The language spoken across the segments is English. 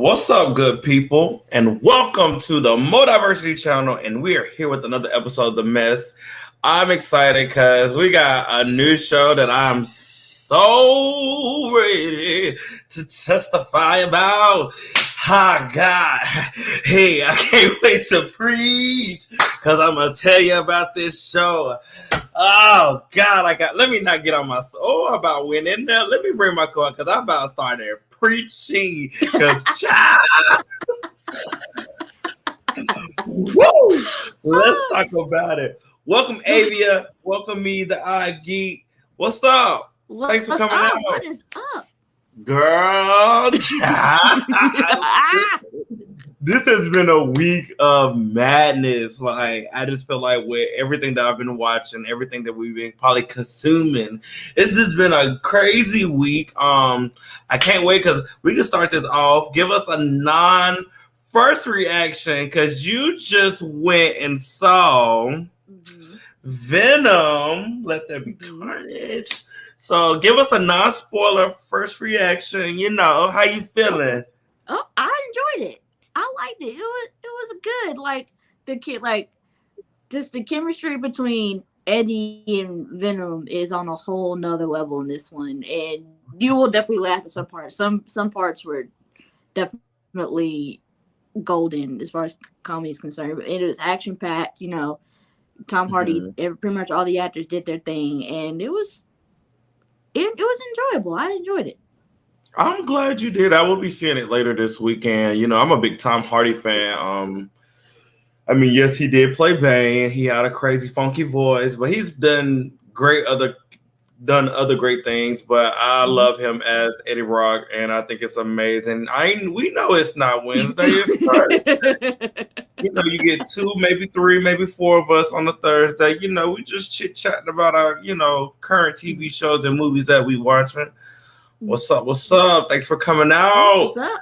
What's up, good people, and welcome to the Modiversity channel, and we are here with another episode of The Mess. I'm excited because we got a new show that I'm so ready to testify about. Ha, God. Hey, I can't wait to preach because I'm going to tell you about this show. Oh, God, let me not get on my soul about winning there. Let me bring my car because I'm about to start there preaching because woo! Let's talk about it. Welcome, Avia. Welcome me, the Eye Geek. What's up? Thanks for coming out. What is up? Girl. This has been a week of madness. Like, I just feel like with everything that I've been watching, everything that we've been probably consuming, it's just been a crazy week. I can't wait because we can start this off. Give us a first reaction because you just went and saw Venom. Let there be carnage. So give us a non-spoiler first reaction. You know, how you feeling? Oh, I enjoyed it. I liked it. It was good. Like the kid, like just the chemistry between Eddie and Venom is on a whole nother level in this one, and you will definitely laugh at some parts. Some parts were definitely golden as far as comedy is concerned, but it was action packed. You know, Tom Hardy, pretty much all the actors did their thing, and it was enjoyable. I enjoyed it. I'm glad you did. I will be seeing it later this weekend. You know, I'm a big Tom Hardy fan. I mean, yes, he did play Bane. He had a crazy, funky voice, but he's done other great things. But I love him as Eddie Brock, and I think it's amazing. We know it's not Wednesday; it's Thursday. You know, you get 2, maybe 3, maybe 4 of us on a Thursday. You know, we just chit chatting about our current TV shows and movies that we watching. What's up? What's up? Thanks for coming out. What's up?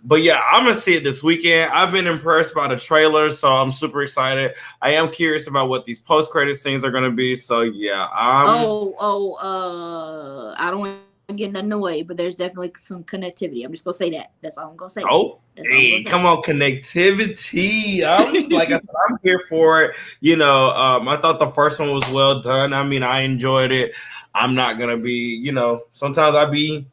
But yeah, I'm gonna see it this weekend. I've been impressed by the trailer, so I'm super excited. I am curious about what these post-credit scenes are gonna be. So yeah, I don't want to get nothing away, but there's definitely some connectivity. I'm just gonna say that. That's all I'm gonna say. Oh, hey, come on, connectivity. Like I said, I'm here for it. You know, I thought the first one was well done. I mean, I enjoyed it. I'm not gonna be, sometimes I be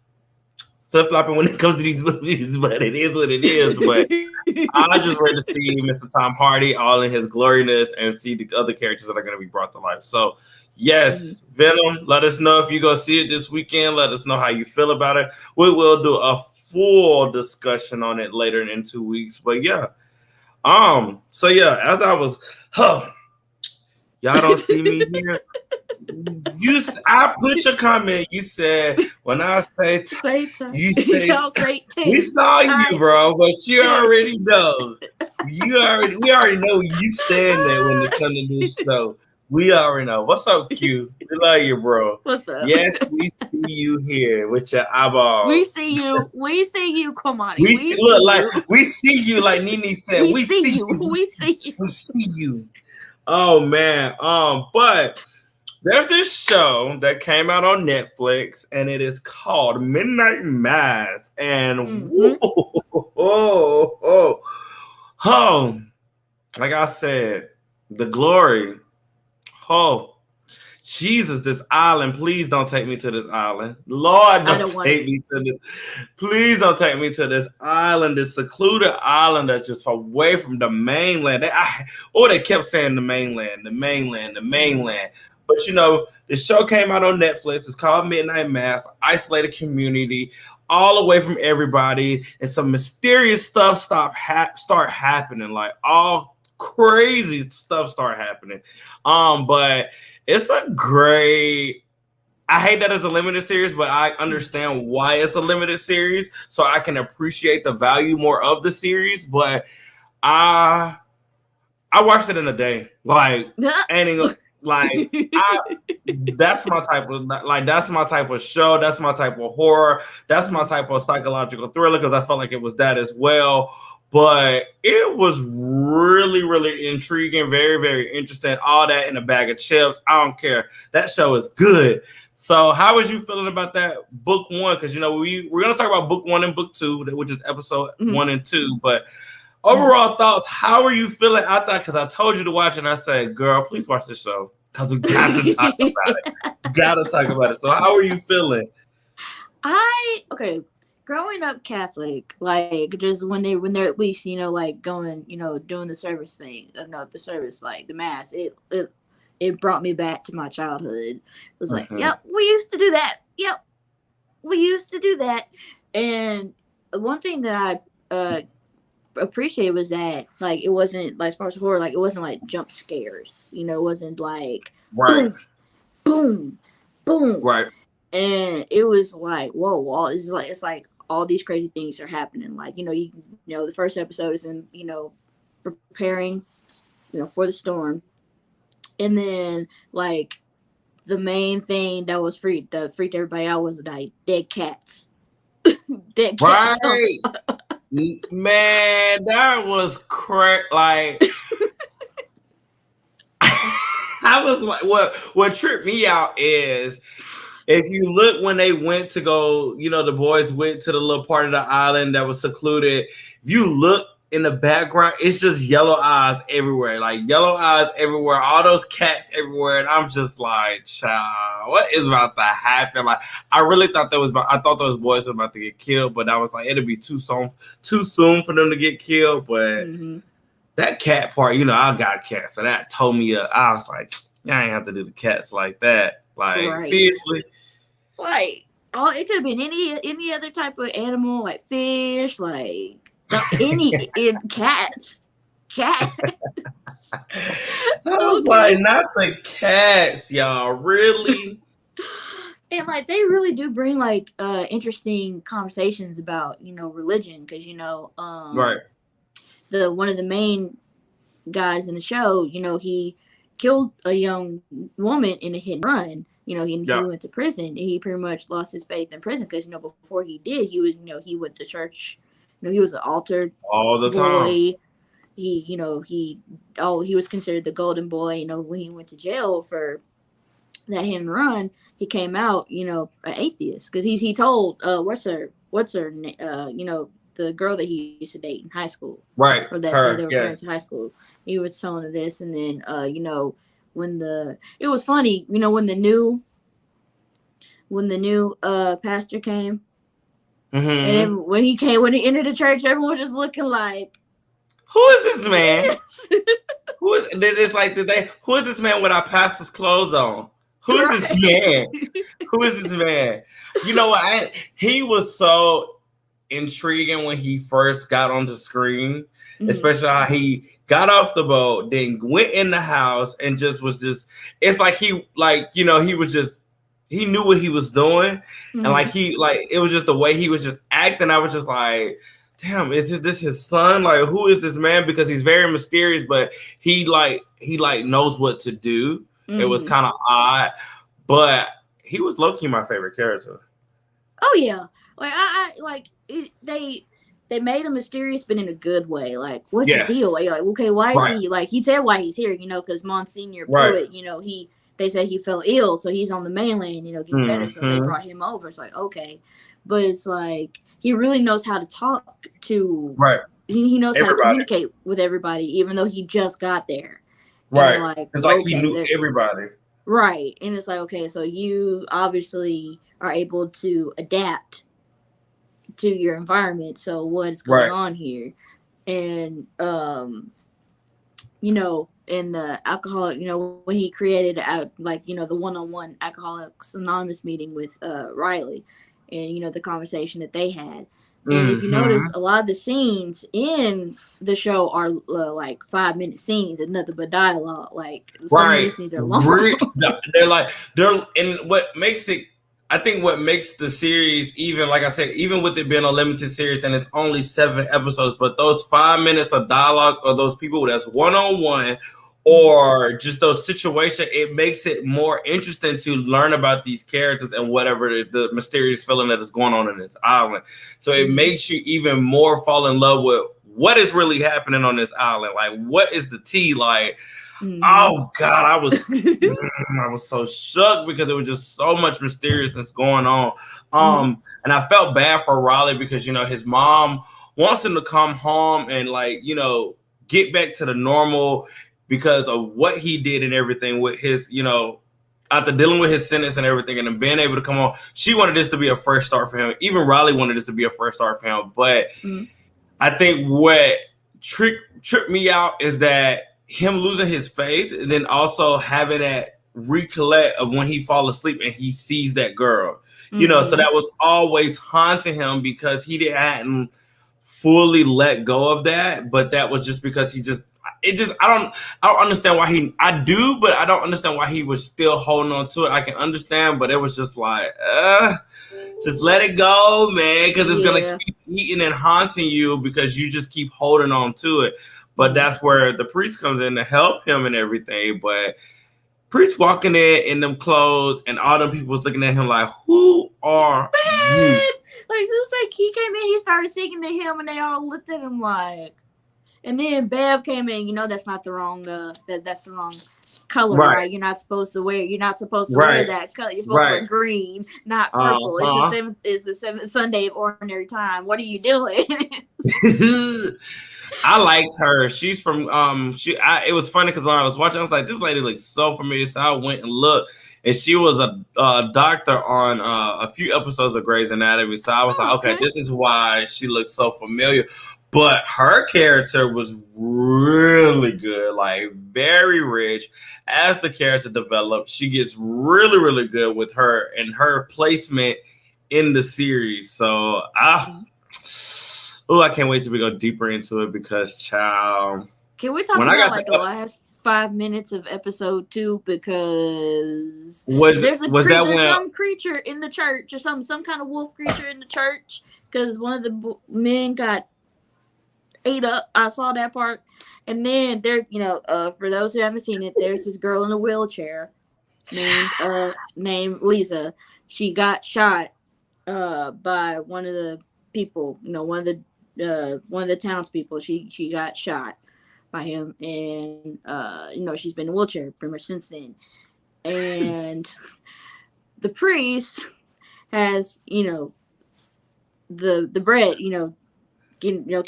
flip-flopping when it comes to these movies, but it is what it is. But I just ready to see Mr. Tom Hardy all in his gloriness and see the other characters that are going to be brought to life. So, yes, Venom, let us know if you go see it this weekend. Let us know how you feel about it. We will do a full discussion on it later in 2 weeks. But, yeah. So, yeah, as I was... y'all don't see me here. I put your comment. You said when I say you say we saw you, bro, but you already know. We already know you stand there when it comes to this show. We already know. What's up, Q? We love you, bro. What's up? Yes, we see you here with your eyeballs. We see you. We see you. Come on. We see you, like Nene said. We see you. We see you. We see you. Oh man. But there's this show that came out on Netflix, and it is called Midnight Mass. And like I said, the glory. Oh, Jesus, this island. Please don't take me to this island. Lord, don't take me to this. Please don't take me to this island, this secluded island that's just away from the mainland. They kept saying the mainland. But, the show came out on Netflix. It's called Midnight Mass, isolated community, all away from everybody. And some mysterious stuff start happening, like all crazy stuff start happening. But it's a great... I hate that it's a limited series, but I understand why it's a limited series, so I can appreciate the value more of the series. But I watched it in a day. Like, that's my type of show. That's my type of horror. That's my type of psychological thriller, because I felt like it was that as well. But it was really, really intriguing, very, very interesting. All that in a bag of chips. I don't care. That show is good. So how was you feeling about that book one? Because we're gonna talk about book one and book two, which is episode 1 and 2. But overall thoughts, how are you feeling? I thought, because I told you to watch it, and I said, girl, please watch this show because we got to talk about it. Gotta talk about it. So how are you feeling? Growing up Catholic, like just when they're at least like going doing the service thing, the service, like the mass, it brought me back to my childhood. It was like, yep, we used to do that. Yep, we used to do that. And one thing that I appreciated was that, like, it wasn't like, as far as horror, like, it wasn't like jump scares. It wasn't like boom, boom, boom. Right. And it was like, whoa, it's like all these crazy things are happening. Like, the first episode is in, preparing, for the storm. And then, like, the main thing that freaked everybody out was like dead cats. Dead cats. Right. Man, that was crazy. Like, I was like, what tripped me out is, if you look when they went to go, the boys went to the little part of the island that was secluded. If you look in the background, it's just yellow eyes everywhere. Like, yellow eyes everywhere. All those cats everywhere. And I'm just like, child, what is about to happen? Like, I really thought I thought those boys were about to get killed, but I was like, it'd be too soon for them to get killed. But that cat part, I got cats. So that told me, I was like, I ain't have to do the cats like that. Like, seriously. Like, it could have been any other type of animal, like fish, like cats. I was like, not the cats, y'all. Really? And like, they really do bring like interesting conversations about religion, because right. One of the main guys in the show, he killed a young woman in a hit and run. He went to prison, and he pretty much lost his faith in prison because, before he did, he was, he went to church. He was an altar all the boy. Time. He was considered the golden boy. When he went to jail for that hit and run, he came out, an atheist, because he told what's her the girl that he used to date in high school, right? Or that they were friends in high school. He was telling her this, and then it was funny, when the new pastor came, and when he entered the church, everyone was just looking like, who is this man? Who is this man with our pastor's clothes on? Who is this man? Who is this man? You know what? He was so intriguing when he first got on the screen, especially how he got off the boat, then went in the house, and it's like he knew what he was doing. And it was just the way he was just acting. I was just like, damn, is this his son? Like, who is this man? Because he's very mysterious, but he knows what to do. It was kind of odd, but he was low-key my favorite character. Oh yeah. Like, they made him mysterious, but in a good way. Like, what's his deal? Like, okay, why is he, like, he said why he's here, because Monsignor Pruitt, they said he fell ill, so he's on the mainland, getting better, so they brought him over. It's like, okay. But it's like, he really knows how to talk to, he knows how to communicate with everybody, even though he just got there. Right. It's like he knew everybody. Right. And it's like, okay, so you obviously are able to adapt to your environment. So what's going on here? And in the alcoholic, when he created the one-on-one Alcoholics Anonymous meeting with Riley, and the conversation that they had. And if you notice, a lot of the scenes in the show are like 5-minute scenes and nothing but dialogue. Like, some of these scenes are long. And what makes it, I think what makes the series, even, like I said, even with it being a limited series and it's only 7 episodes, but those 5 minutes of dialogue, or those people that's one-on-one, or just those situations, it makes it more interesting to learn about these characters and whatever the mysterious feeling that is going on in this island. So it makes you even more fall in love with what is really happening on this island. Like, what is the tea? Like, Oh God, I was so shook because it was just so much mysteriousness going on. And I felt bad for Raleigh because his mom wants him to come home and get back to the normal because of what he did and everything with his after dealing with his sentence and everything and then being able to come on. She wanted this to be a fresh start for him. Even Raleigh wanted this to be a fresh start for him. But I think what tripped me out is that him losing his faith and then also having that recollect of when he fall asleep and he sees that girl. So that was always haunting him because he hadn't fully let go of that. But that was just because I don't understand why I do, but I don't understand why he was still holding on to it. I can understand, but it was just like, just let it go, man, because it's gonna keep eating and haunting you because you just keep holding on to it. But that's where the priest comes in to help him and everything. But priest walking in them clothes and all them people was looking at him like, who are you? Like, just like he came in, he started singing to him, and they all looked at him like. And then Bev came in. That's not the wrong. That's the wrong color, right? You're not supposed to wear. You're not supposed to wear that color. You're supposed to wear green, not purple. It's the seventh Sunday of ordinary time. What are you doing? I liked her. She's from it was funny because when I was watching, I was like, this lady looks so familiar. So I went and looked, and she was a doctor on a few episodes of Grey's Anatomy. So I was like, okay, this is why she looks so familiar. But her character was really good, like very rich. As the character develops, she gets really, really good with her and her placement in the series. So I can't wait till we go deeper into it because, child. Can we talk about the last 5 minutes of episode 2? Because there's some creature in the church or some kind of wolf creature in the church because one of the men got ate up. I saw that part. And then there, for those who haven't seen it, there's this girl in a wheelchair named Lisa. She got shot by one of the people, one of the townspeople. She got shot by him, and she's been in a wheelchair pretty much since then. And the priest has the bread,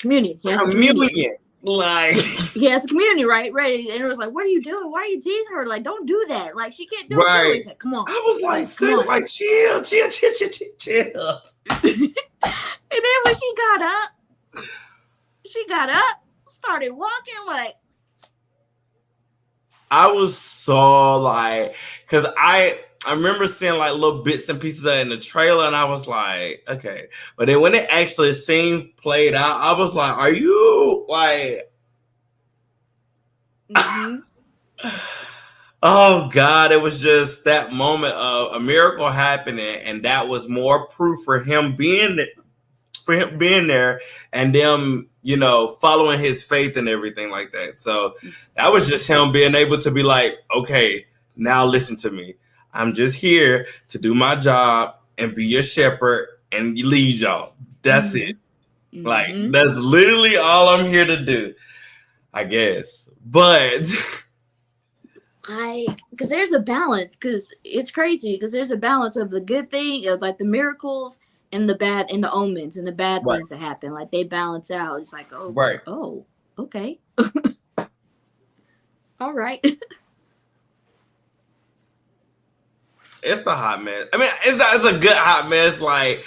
communion. He has communion. Like he has a communion, right? And it was like, what are you doing? Why are you teasing her? Like, don't do that. Like, she can't do it. He's like, come on. I was like chill. And then when she got up, started walking like. I was so like, because I remember seeing like little bits and pieces of it in the trailer, and I was like, okay. But then when it actually played out, I was like, are you like? Oh God! It was just that moment of a miracle happening, and that was more proof for him being there, and them, following his faith and everything like that. So that was just him being able to be like, okay, now listen to me. I'm just here to do my job and be your shepherd and lead y'all. That's it. Like, that's literally all I'm here to do, I guess. But because there's a balance, because it's crazy, because there's a balance of the good thing, of like the miracles and the bad, and the omens and the bad things that happen. Like, they balance out. It's like, oh, okay. All right. It's a hot mess. I mean, it's a good hot mess. Like,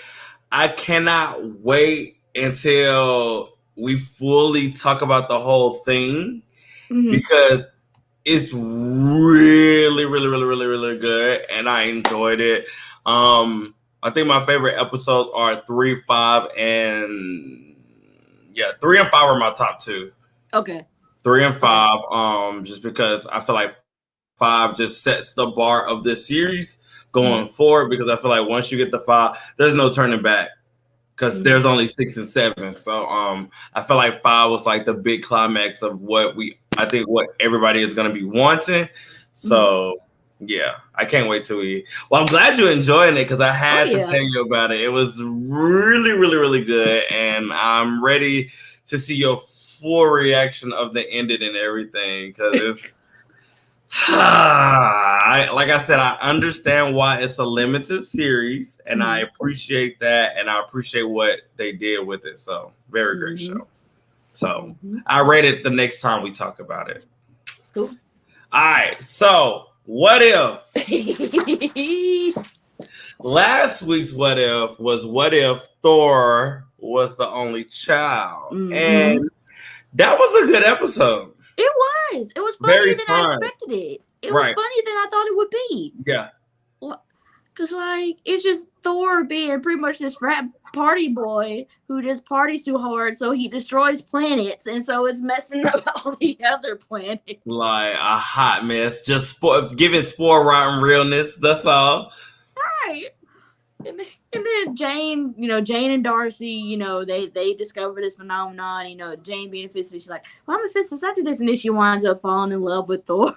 I cannot wait until we fully talk about the whole thing because it's really, really, really, really, really good, and I enjoyed it. I think my favorite episodes are 3, 5, and 3 and 5 are my top 2. Okay. 3 and 5, just because I feel like 5 just sets the bar of this series going forward, because I feel like once you get to 5, there's no turning back, because there's only 6 and 7. So I feel like 5 was like the big climax of what everybody is going to be wanting. So yeah, I can't wait till I'm glad you're enjoying it, because I had to tell you about it. It was really, really, really good, and I'm ready to see your full reaction of the ending and everything, because Like I said, I understand why it's a limited series, and I appreciate that, and I appreciate what they did with it. So, very great show. So, I rate it the next time we talk about it. Cool. All right. So, what if last week's what if Thor was the only child? And that was a good episode. It was. It was funnier than I expected it. It was funnier than I thought it would be. Yeah. Because, like, it's just Thor being pretty much this frat party boy who just parties too hard, so he destroys planets, and so it's messing up all the other planets. Like a hot mess. Just giving spore rotten realness. That's all. Right. And then Jane, Jane and Darcy, they discover this phenomenon. Jane being a physicist, she's like, well, I'm a physicist after this, and then she winds up falling in love with Thor.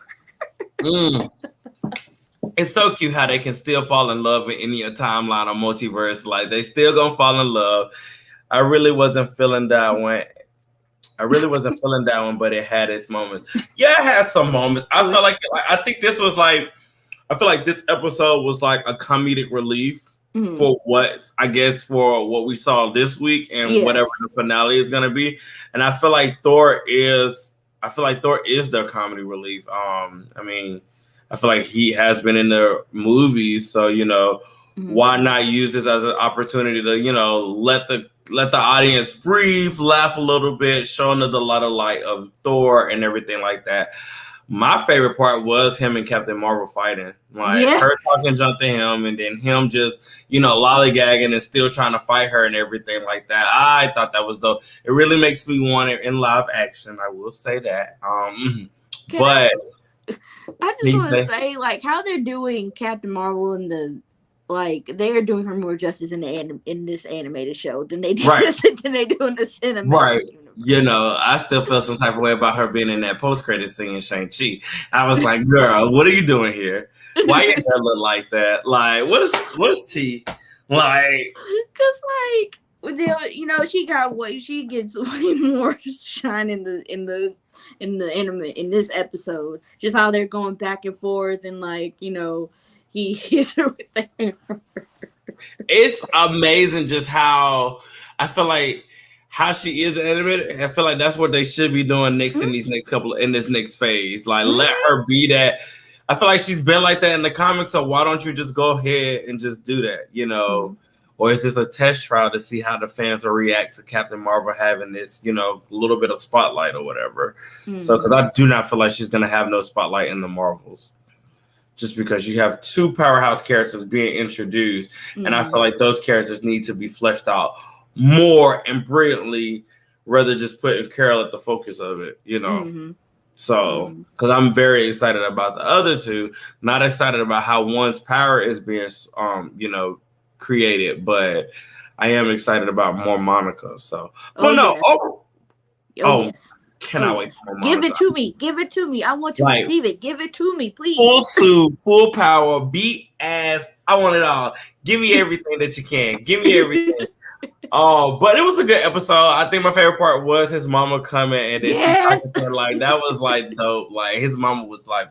It's so cute how they can still fall in love in any timeline or multiverse. Like, they still gonna fall in love. I really wasn't feeling that one. But it had its moments. Yeah, it had some moments. I felt like I think this was like, I feel like this episode was like a comedic relief for what we saw this week and whatever the finale is gonna be. And I feel like Thor is their comedy relief. I feel like he has been in the movies, so why not use this as an opportunity to let the audience breathe, laugh a little bit, show another lot of light of Thor and everything like that. My favorite part was him and Captain Marvel fighting, her talking junk to him, and then him just lollygagging and still trying to fight her and everything like that. I thought that was dope. It really makes me want it in live action. I will say that. But I just want to say, like, how they're doing Captain Marvel in they are doing her more justice in this animated show than they do than they do in the cinematic universe. I still feel some type of way about her being in that post-credit scene in Shang-Chi. I was like, girl, what are you doing here? Why your hair look like that? Like, what's T? Like, because she gets way more shine in this episode. Just how they're going back and forth and he hits her with the hammer. It's amazing just how I feel like how she is animated. I feel like that's what they should be doing next in this next phase. Like, let her be that. I feel like she's been like that in the comics, so why don't you just go ahead and just do that, Or is this a test trial to see how the fans will react to Captain Marvel having this, little bit of spotlight or whatever? So, because I do not feel like she's going to have no spotlight in the Marvels. Just because you have two powerhouse characters being introduced. And I feel like those characters need to be fleshed out more and brilliantly, rather just putting Carol at the focus of it, So, because I'm very excited about the other two, not excited about how one's power is being, created, but I am excited about more Monica. So, yes. Cannot wait for Monica. Give it to me. I want to receive it. Give it to me, please. Full suit, full power, beat ass. I want it all. Give me everything that you can. Give me everything. But it was a good episode. I think my favorite part was his mama coming and then she talking to her, like, that was like dope. Like, his mama was like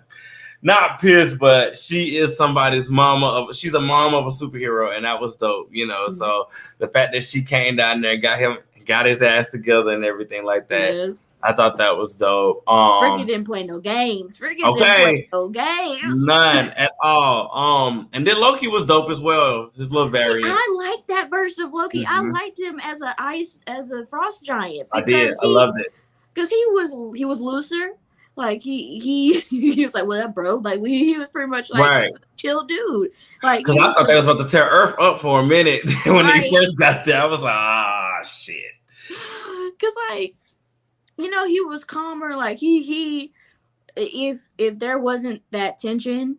not pissed, but she is somebody's she's a mom of a superhero, and that was dope, So the fact that she came down there, got his ass together and everything like that. I thought that was dope. Ricky didn't play no games. Didn't play no games. None at all. And then Loki was dope as well. His little variant. I liked that version of Loki. I liked him as a frost giant. I did. I loved it. Because he was looser. Like he was like, "What up, bro?" Like he was pretty much like a chill dude. Like, because I thought they was about to tear Earth up for a minute when he first got there. I was like, shit. Because he was calmer. Like he if there wasn't that tension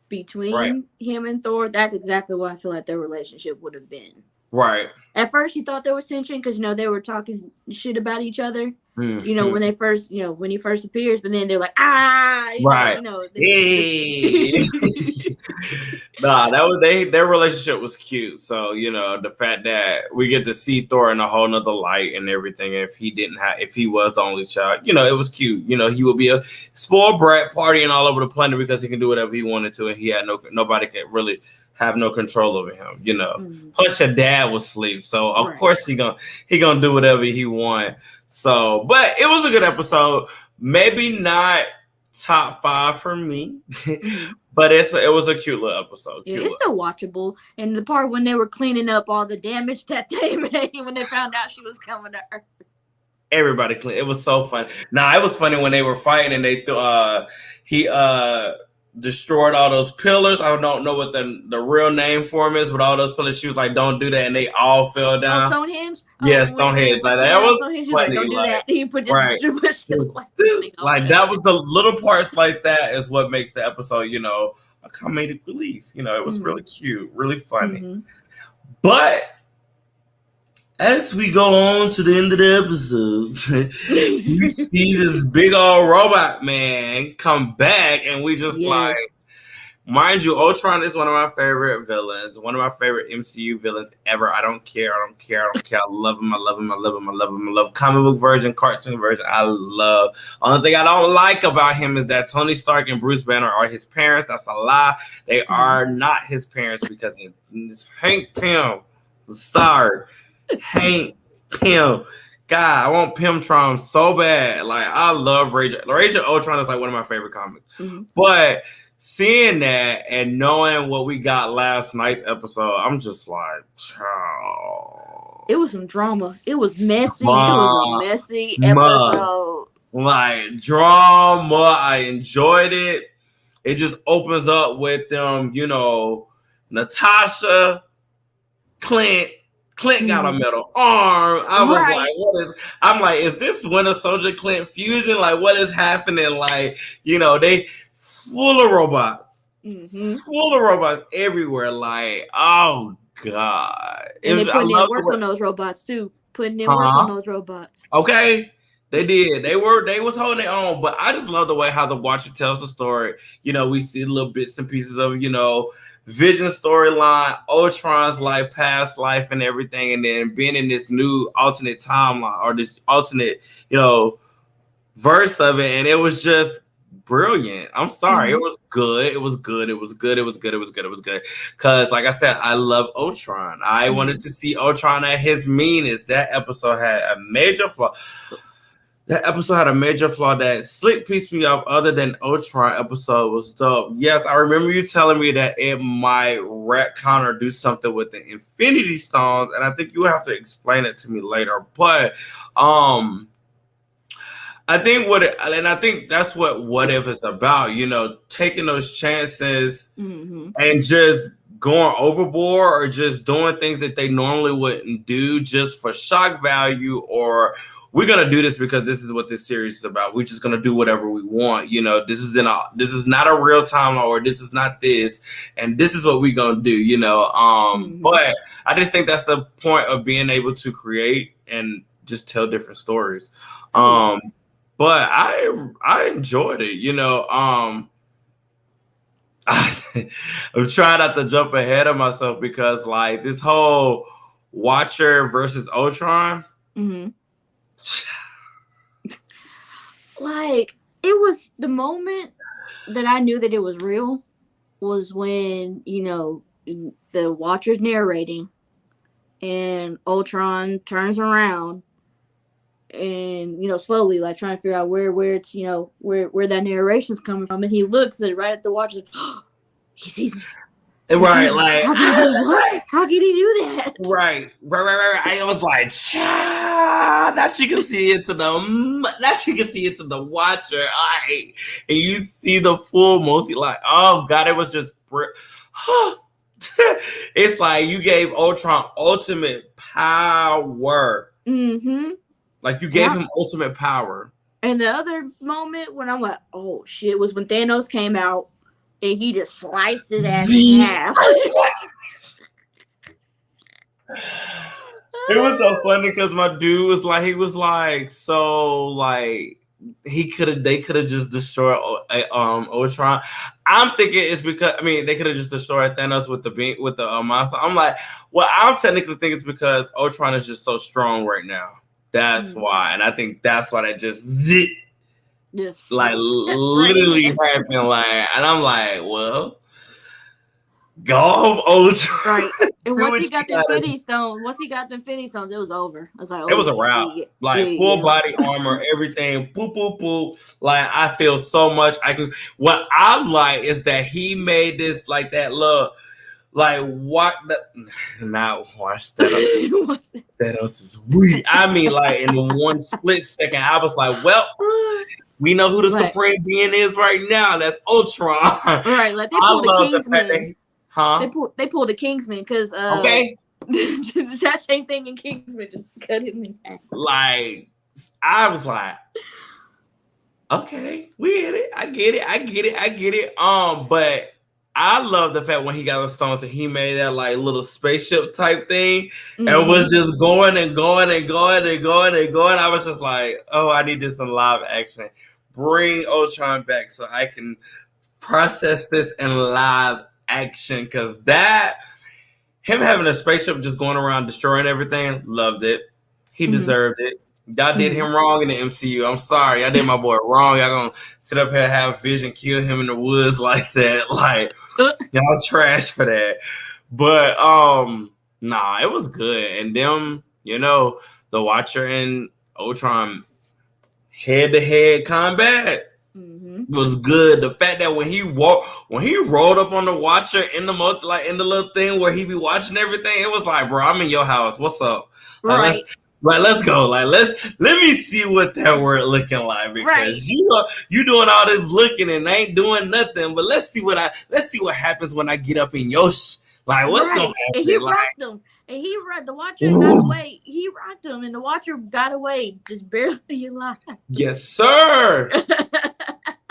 between him and Thor, that's exactly what I feel like their relationship would have been. Right. At first, you thought there was tension because they were talking shit about each other. Mm-hmm. When they first, when he first appears, but then they're like, ah, Right. Hey. the Nah, that was their relationship was cute. So, the fact that we get to see Thor in a whole nother light and everything. If he was the only child, it was cute. He would be a spoiled brat partying all over the planet because he can do whatever he wanted to, and he had nobody could really have no control over him. Plus your dad was asleep, so of course he gonna do whatever he want. So, but it was a good episode. Maybe not top 5 for me, but it was a cute little episode. Yeah, it's still watchable. And the part when they were cleaning up all the damage that they made when they found out she was coming to Earth. Everybody clean. It was so fun. Nah, it was funny when they were fighting and they he destroyed all those pillars. I don't know what the real name for him is, but all those pillars, she was like, "Don't do that," and they all fell down. Stonehenge? Yeah, Stonehenge. Like that was Stonehenge, funny. Like, don't do that. He put just like that was the little parts like that is what makes the episode, a comedic relief. It was really cute, really funny. But as we go on to the end of the episode, you see this big old robot man come back, and we just like, mind you, Ultron is one of my favorite villains, one of my favorite MCU villains ever. I don't care. I love him. I love comic book version, cartoon version. I love. Only thing I don't like about him is that Tony Stark and Bruce Banner are his parents. That's a lie. They are not his parents because it's Hank Pym. Sorry. Hank Pym. God, I want Pymtron so bad. Like, I love Rage of Ultron is like one of my favorite comics. But seeing that and knowing what we got last night's episode, I'm just like, child. It was some drama. It was messy. It was a messy episode. Like, drama. I enjoyed it. It just opens up with them, Natasha, Clint got a metal arm. I was like, is this Winter Soldier Clint fusion? Like, what is happening? Like, they full of robots. Full of robots everywhere. Like, oh God. And they putting in work on those robots too. Putting in work on those robots. Okay. They did. They was holding their own. But I just love the way how the Watcher tells the story. We see little bits and pieces of, Vision storyline, Ultron's like past life and everything, and then being in this new alternate timeline or this alternate, verse of it, and it was just brilliant. I'm sorry, it was good. It was good. Because, like I said, I love Ultron. I wanted to see Ultron at his meanest. That episode had a major flaw. That Slick pissed me off. Other than Ultron episode was dope. Yes, I remember you telling me that it might retcon or do something with the Infinity Stones, and I think you have to explain it to me later. But I think that's what if is about. Taking those chances and just going overboard or just doing things that they normally wouldn't do just for shock value or. We're gonna do this because this is what this series is about. We're just gonna do whatever we want. This is not a real timeline, or this is not this, and this is what we're gonna do. But I just think that's the point of being able to create and just tell different stories. But I enjoyed it. I'm trying not to jump ahead of myself because like this whole Watcher versus Ultron. Like, it was the moment that I knew that it was real was when, the Watcher's narrating and Ultron turns around and, slowly, like, trying to figure out where it's, where that narration's coming from. And he looks right at the Watcher, like, oh, he sees me. Right, like how can he do that? Right. I was like, now she can see into the Watcher. And you see the full multi, like, oh God, it was just it's like you gave Ultron ultimate power. Like you gave him ultimate power. And the other moment when I'm like, oh shit, was when Thanos came out. And he just sliced it in half. It was so funny because my dude was like, he was like, so like they could have just destroyed Ultron. I'm thinking it's because they could have just destroyed Thanos with the monster. I'm like, well, I'm technically thinking it's because Ultron is just so strong right now. That's why, and I think that's why that just zit. Just like literally happened, like, and I'm like, well, go off, Ultron. Right. And once he got the Infinity Stones, it was over. I was like, it was a wrap. Full body armor, everything, boop, boop, boop. Like, I feel so much. What I like is that he made this like that love. Like, what the not watch that. That else is weird. I mean, like, in the one split second, I was like, well, we know who the supreme being is right now. That's Ultron. Right, like they pulled the Kingsman. They pulled the Kingsman because okay. It's that same thing in Kingsman, just cut him in half. Like, I was like, okay, we get it. I get it. But I love the fact when he got the stones and he made that like little spaceship type thing and was just going and going and going and going and going. I was just like, oh, I need this in live action. Bring Ultron back so I can process this in live action, because him having a spaceship just going around destroying everything, loved it. He deserved it. Y'all did him wrong in the MCU. I'm sorry. Y'all did my boy wrong. Y'all gonna sit up here and have Vision kill him in the woods like that. Like, y'all trash for that. But nah, it was good. And them, the Watcher and Ultron head-to-head combat was good. The fact that when he rolled up on the Watcher in the little thing where he be watching everything, it was like, bro, I'm in your house. What's up? Right. Let's go. Like, let me see what that word looking like, because you doing all this looking and ain't doing nothing. But let's see what happens when I get up in your like, what's gonna happen? And he rocked him. And the Watcher got away. He rocked him, and the Watcher got away, just barely alive. Yes, sir.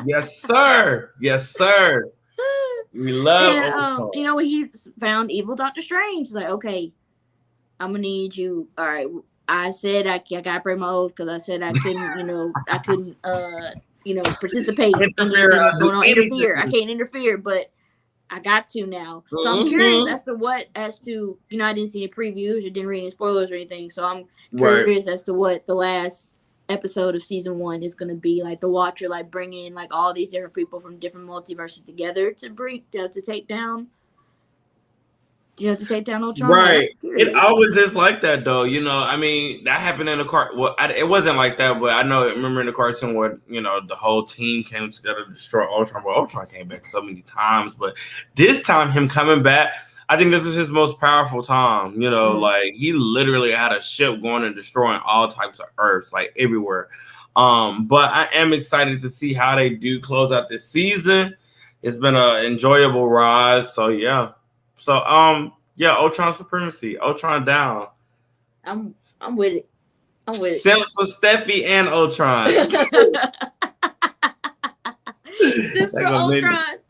Yes, sir. Yes, sir. We love. And, when he found evil Doctor Strange, he's like, okay, I'm gonna need you. All right. I said I gotta break my oath because I said I couldn't, participate in anything that's going on. I can't interfere, but I got to now. So I'm curious as to I didn't see any previews or didn't read any spoilers or anything. So I'm curious as to what the last episode of season 1 is going to be. Like the Watcher, like bringing like all these different people from different multiverses together to take down. To take down Ultron. Right. It always is like that, though. That happened in the car. Well, it wasn't like that, but I remember in the cartoon where, the whole team came together to destroy Ultron. But Ultron came back so many times. But this time, him coming back, I think this is his most powerful time. Like, he literally had a ship going and destroying all types of Earths, like everywhere. But I am excited to see how they do close out this season. It's been an enjoyable ride. So, yeah. So, Ultron supremacy, Ultron down. I'm with it. Simps for Steffi and Ultron.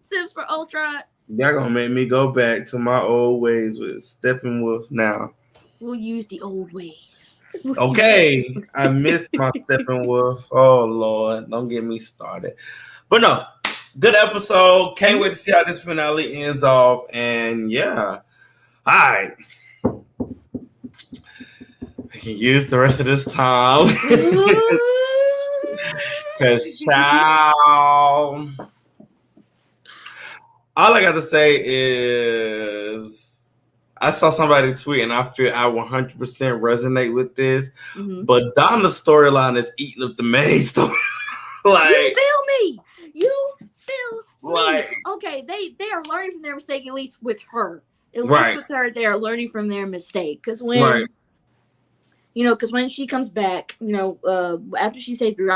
Simps for Ultron. Y'all gonna make me go back to my old ways with Steppenwolf now. We'll use the old ways. Okay, I miss my Steppenwolf. Oh Lord, don't get me started. But no. Good episode. Can't wait to see how this finale ends off. And yeah. All right. We can use the rest of this time. Because ciao. All I got to say is I saw somebody tweet and I feel I 100% resonate with this. But Donna's storyline is eating up the main story. Like, you feel me? Like, okay, they are learning from their mistake, at least with her. At least with her, they are learning from their mistake. Because when, because when she comes back, after she saved her,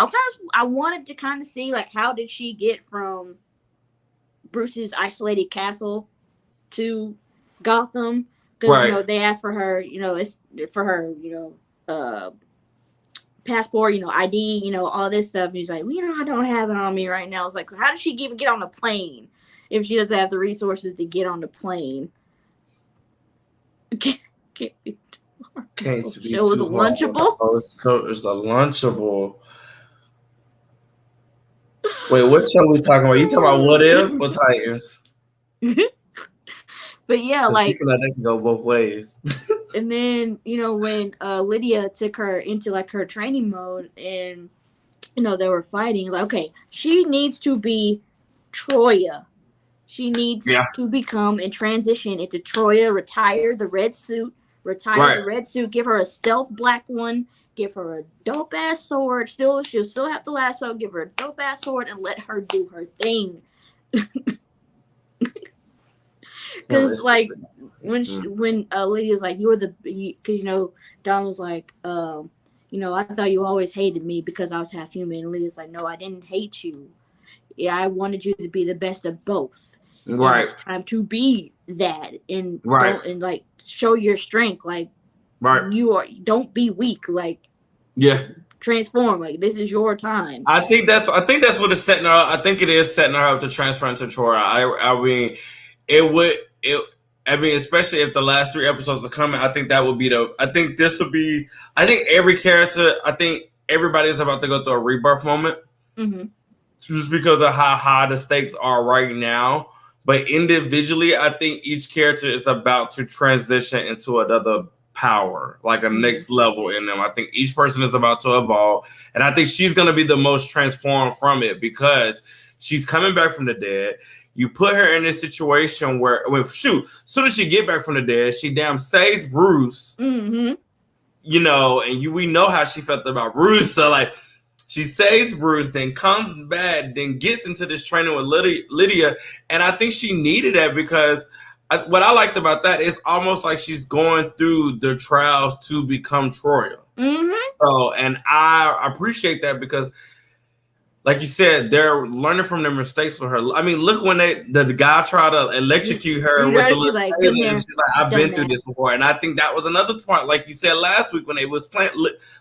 I wanted to kind of see, like, how did she get from Bruce's isolated castle to Gotham? Because, they asked for her, it's for her, passport, ID, all this stuff. And he's like, well, I don't have it on me right now. It's like, so how does she even get on the plane if she doesn't have the resources to get on the plane? Can't be can't be It was a too hard. Lunchable. It's a Lunchable. Wait, what show we talking about? You talking about What If or Titans? But yeah, like that can go both ways. and then when Lydia took her into like her training mode, and they were fighting. Like, okay, she needs to be Troya. She needs to become and transition into Troya. Retire the red suit. Give her a stealth black one. Give her a dope ass sword. She'll still have the lasso. Give her a dope ass sword and let her do her thing. Because like when Lydia's like, you're the, because Don was like, I thought you always hated me because I was half human. And Lydia's like, no, I didn't hate you. Yeah, I wanted you to be the best of both. Right. And it's time to be that and don't like show your strength. Like don't be weak. Like transform. Like this is your time. I think that's what it's setting her up. I think it is setting her up to transfer into Troy. I mean, especially if the last 3 episodes are coming, I think that would be I think every character, I think everybody is about to go through a rebirth moment. Mm-hmm. Just because of how high the stakes are right now. But individually, I think each character is about to transition into another power, like a next level in them. I think each person is about to evolve. And I think she's going to be the most transformed from it because she's coming back from the dead. You put her in this situation where, as soon as she get back from the dead, she damn saves Bruce. Mm-hmm. And we know how she felt about Bruce. So, like, she saves Bruce, then comes back, then gets into this training with Lydia. And I think she needed that because what I liked about that is almost like she's going through the trials to become Troya. Mm-hmm. So, and I appreciate that because, like you said, they're learning from their mistakes with her. I mean, look when the guy tried to electrocute her with the she's like, I've been through this before. And I think that was another point, like you said last week when they was playing,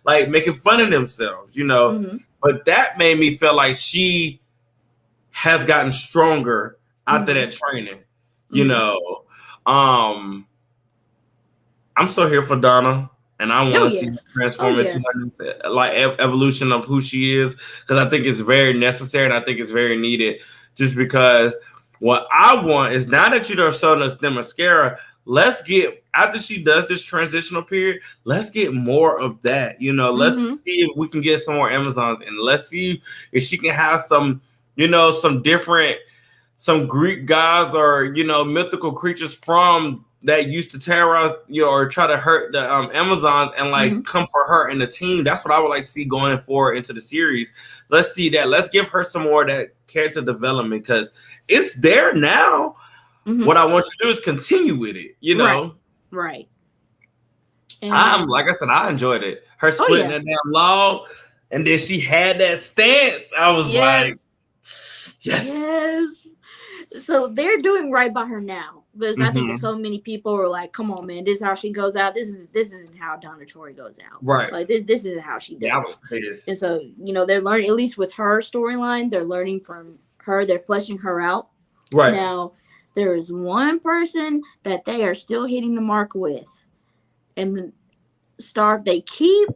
like making fun of themselves, Mm-hmm. But that made me feel like she has gotten stronger after that training, I'm so here for Donna. And I want to see her transform into like evolution of who she is, because I think it's very necessary and I think it's very needed. Just because what I want is, now that you're showing us the mascara, let's get, after she does this transitional period, let's get more of that. Let's see if we can get some more Amazons, and let's see if she can have some, some Greek gods or mythical creatures from that used to terrorize or try to hurt the Amazons and come for her and the team. That's what I would like to see going forward into the series. Let's see that. Let's give her some more of that character development because it's there now. Mm-hmm. What I want you to do is continue with it, Right. And like I said, I enjoyed it. Her splitting that damn log, and then she had that stance. I was like, yes. So they're doing right by her now. Because I think that so many people are like, come on, man, this is how she goes out. This isn't how Donna Troy goes out. Right. Like this is how she does I was pissed. And so, they're learning, at least with her storyline, they're learning from her. They're fleshing her out. Right. Now, there is one person that they are still hitting the mark with. And they keep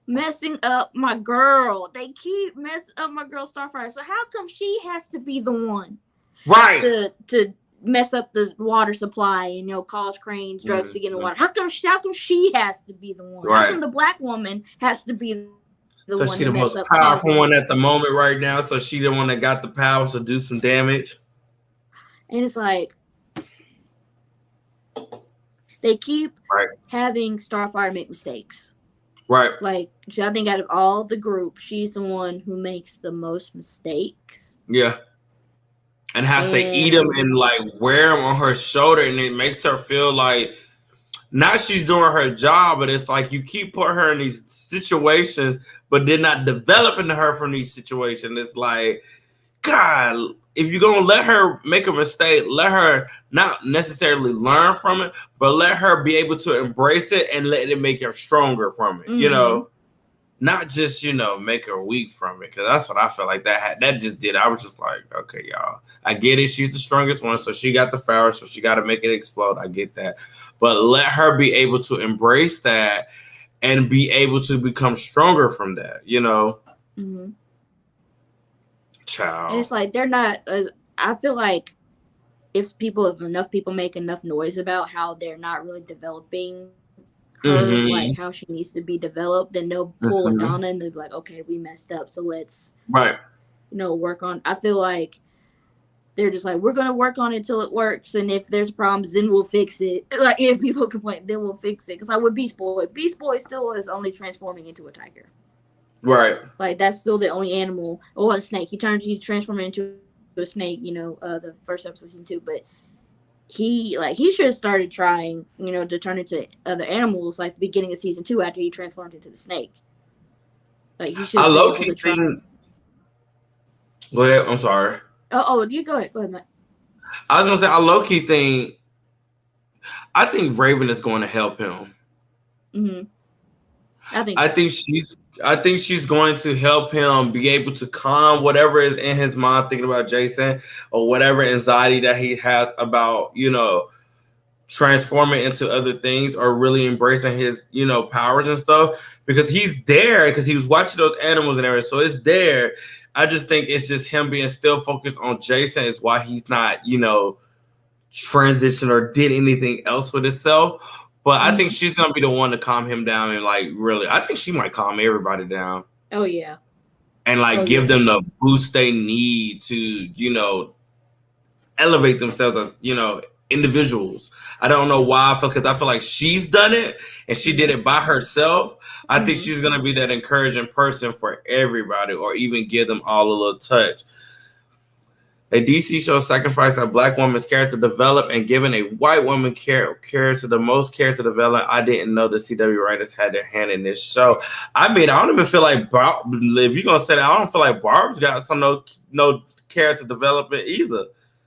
messing up my girl. They keep messing up my girl Starfire. So how come she has to be the one? Right. To mess up the water supply and cause Crane's drugs to get in the water. How come she has to be the one? Right. How come the black woman has to be the one? Because she's the most powerful one at the moment right now, so she the one that got the powers to do some damage. And it's like they keep having Starfire make mistakes. Right. Like, I think out of all the group, she's the one who makes the most mistakes. Yeah. And has to eat them and like wear them on her shoulder, and it makes her feel like not she's doing her job, but it's like you keep putting her in these situations, but they're not developing her from these situations. It's like, God, if you're gonna let her make a mistake, let her not necessarily learn from it, but let her be able to embrace it and let it make her stronger from it. Mm-hmm. Not just make her weak from it, because that's what I felt like that just did. I was just like, okay, y'all, I get it. She's the strongest one, so she got the power, so she got to make it explode. I get that, but let her be able to embrace that and be able to become stronger from that, you know. Mm-hmm. And Child. it's like they're not. I feel like if enough people make enough noise about how they're not really developing her like how Mm-hmm. she needs to be developed, then they'll pull a Mm-hmm. Donna and they'll be like, okay, we messed up, so let's Right. work on. I feel like they're just like, we're gonna work on it until it works, and if there's problems, then we'll fix it. Like if people complain, then we'll fix it. Because like with Beast Boy still is only transforming into a tiger. Right. Like that's still the only animal. Or a snake. He transformed into a snake. The first episode season 2, but he should have started trying, to turn into other animals like the beginning of season 2 after he transformed into the snake. Like he I should be low able key to try. think. Go ahead. I'm sorry. Oh, you go ahead. Go ahead, Matt. I was gonna say I low key think. I think Raven is going to help him. Mm-hmm. I think I so. think she's. I think she's going to help him be able to calm whatever is in his mind thinking about Jason or whatever anxiety that he has about transforming into other things or really embracing his powers and stuff because he's there because he was watching those animals and everything, so it's there. I just think it's just him being still focused on Jason is why he's not transitioned or did anything else with himself. But I think Mm-hmm. she's gonna be the one to calm him down and like really I think she might calm everybody down Oh yeah. and Oh like give yeah. them the boost they need to elevate themselves as individuals. I don't know why because I feel like she's done it and she did Mm-hmm. it by herself. I think Mm-hmm. she's gonna be that encouraging person for everybody, or even give them all a little touch. A DC show sacrificed a black woman's character develop and given a white woman character the most character development. I didn't know the CW writers had their hand in this show. I mean, I don't even feel like if you're gonna say that, I don't feel like Barb's got some no character development either.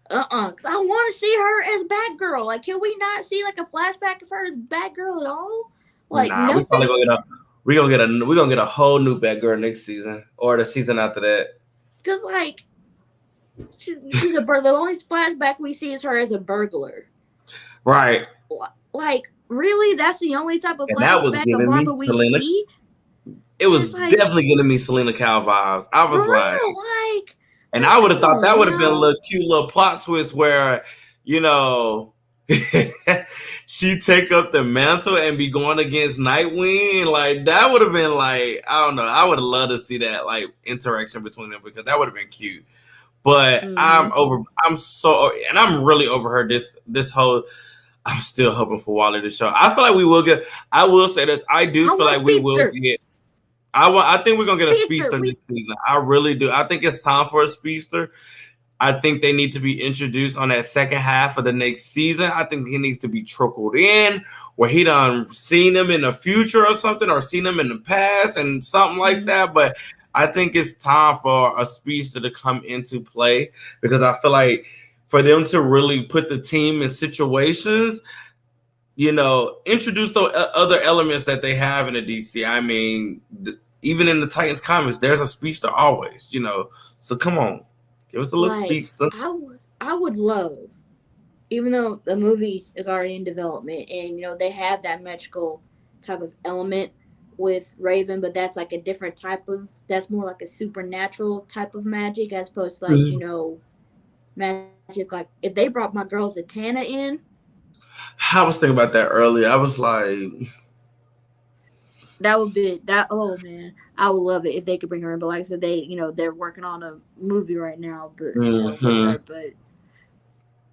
Because I want to see her as Batgirl. Like, can we not see like a flashback of her as Batgirl at all? Like Nah, we probably nothing. gonna get a whole new Batgirl next season or the season after that. Because like she's a burglar. The only flashback we see is her as a burglar. Right. Like really, that's the only type of And that was flashback of giving me Barbara we Selena. see. It was Like, definitely giving me Selena Kyle vibes. I for was like, real, and I would have thought come that on would have been a now. little cute little plot twist where, you know, she take up the mantle and be going against Nightwing. Like that would have been like, I don't know. I would have loved to see that like interaction between them because that would have been cute. But Mm-hmm. I'm really over her this whole I'm still hoping for Wally to show. I feel like we will get I will say this. I do I feel want like we will Speedster. get I think we're gonna get a Speedster. speedster this season. I really do. I think it's time for a speedster. I think they need to be introduced on that second half of the next season. I think he needs to be trickled in where he done seen them in the future or something, or seen them in the past and something like that. But I think it's time for a speedster to come into play because I feel like for them to really put the team in situations, introduce those other elements that they have in the DC. I mean, even in the Titans comics, there's a speedster always, So come on, give us a little Like speedster. I would love, even though the movie is already in development and they have that magical type of element with Raven, but that's like a different type of that's more like a supernatural type of magic as opposed to like magic. Like if they brought my girl Zatanna in, I was thinking about that earlier. I was like, that would be that. Oh man, I would love it if they could bring her in. But like I said, they're working on a movie right now, but with her,